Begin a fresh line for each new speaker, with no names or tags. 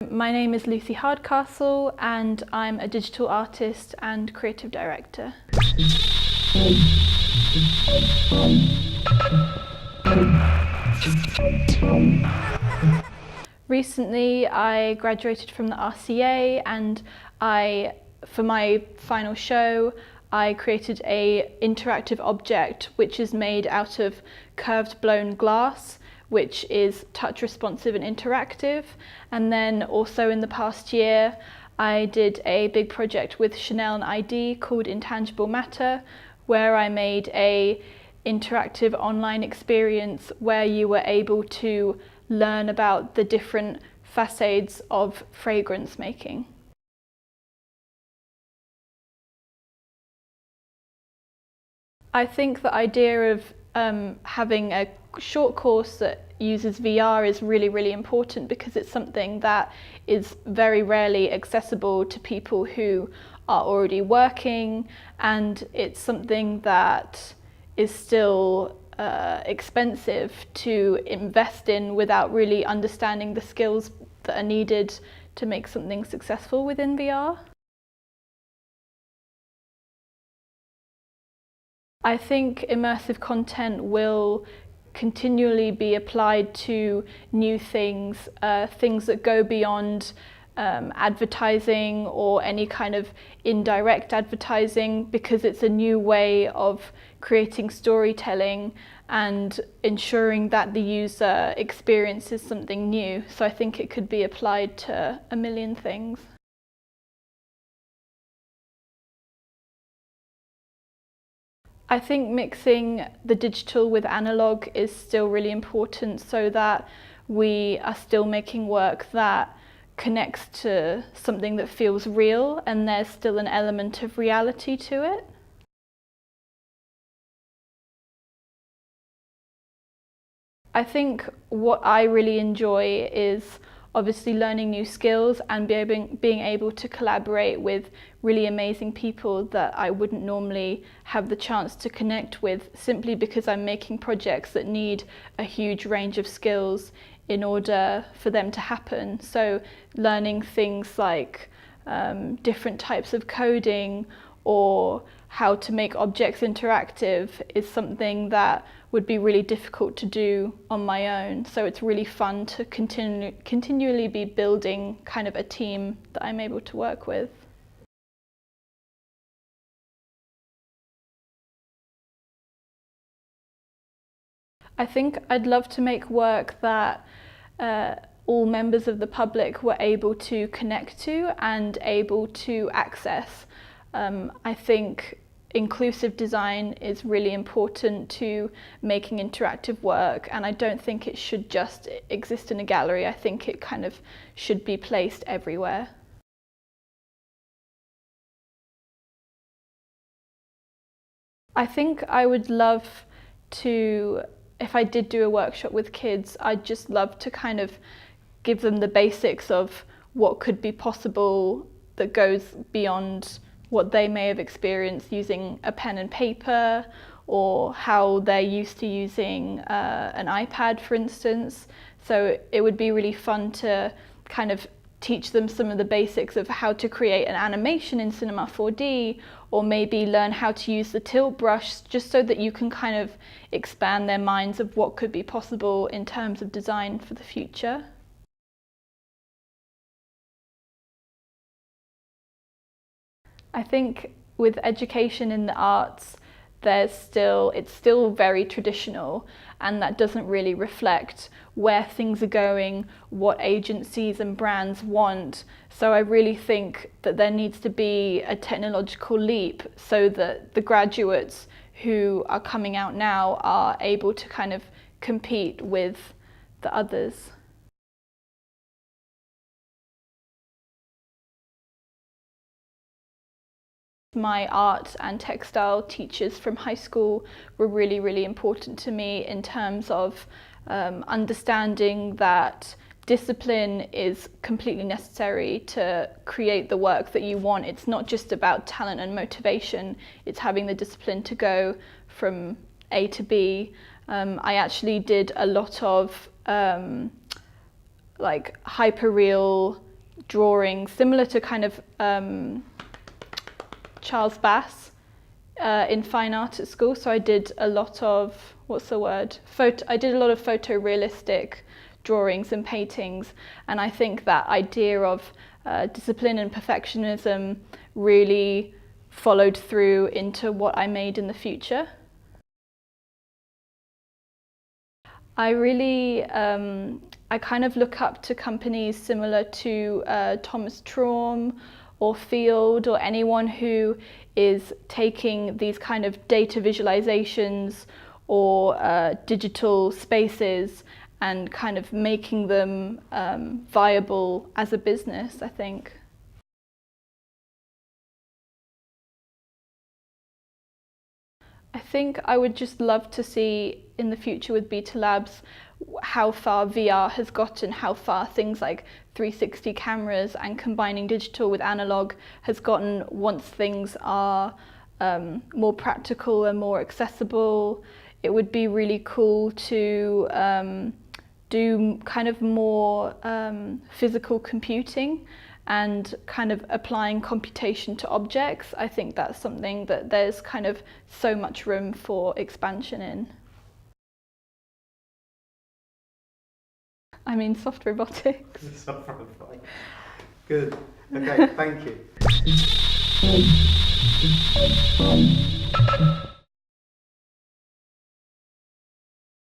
My name is Lucy Hardcastle and I'm a digital artist and creative director. Recently I graduated from the RCA and for my final show, I created an interactive object which is made out of curved blown glass, which is touch responsive and interactive. And then also in the past year, I did a big project with Chanel and ID called Intangible Matter, where I made an interactive online experience where you were able to learn about the different facades of fragrance making. I think the idea of having a short course that uses VR is really important because it's something that is very rarely accessible to people who are already working, and it's something that is still expensive to invest in without really understanding the skills that are needed to make something successful within VR. I think immersive content will continually be applied to new things, things that go beyond advertising or any kind of indirect advertising, because it's a new way of creating storytelling and ensuring that the user experiences something new. So I think it could be applied to a million things. I think mixing the digital with analog is still really important so that we are still making work that connects to something that feels real and there's still an element of reality to it. I think what I really enjoy is obviously learning new skills and being able to collaborate with really amazing people that I wouldn't normally have the chance to connect with, simply because I'm making projects that need a huge range of skills in order for them to happen. So learning things like different types of coding or how to make objects interactive is something that would be really difficult to do on my own. So it's really fun to continually be building kind of a team that I'm able to work with. I think I'd love to make work that all members of the public were able to connect to and able to access. I think inclusive design is really important to making interactive work, and I don't think it should just exist in a gallery. I think it kind of should be placed everywhere. I think I would love to, if I did do a workshop with kids, I'd just love to kind of give them the basics of what could be possible that goes beyond what they may have experienced using a pen and paper, or how they're used to using an iPad, for instance. So it would be really fun to kind of teach them some of the basics of how to create an animation in Cinema 4D, or maybe learn how to use the tilt brush, just so that you can kind of expand their minds of what could be possible in terms of design for the future. I think with education in the arts, it's still very traditional, and that doesn't really reflect where things are going, what agencies and brands want. So I really think that there needs to be a technological leap so that the graduates who are coming out now are able to kind of compete with the others. My art and textile teachers from high school were really important to me in terms of understanding that discipline is completely necessary to create the work that you want. It's not just about talent and motivation, it's having the discipline to go from A to B. I actually did a lot of like hyperreal drawing, similar to kind of Charles Bass in fine art at school. So I did a lot of, I did a lot of photorealistic drawings and paintings, and I think that idea of discipline and perfectionism really followed through into what I made in the future. I really, I kind of look up to companies similar to Thomas Traum or Field, or anyone who is taking these kind of data visualizations or digital spaces and kind of making them viable as a business, I think. I think I would just love to see in the future with Betalabs how far VR has gotten, how far things like 360 cameras and combining digital with analog has gotten once things are more practical and more accessible. It would be really cool to do kind of more physical computing and kind of applying computation to objects. I think that's something that there's kind of so much room for expansion in. I mean, soft robotics.
Soft robotics. Good. Okay, thank you.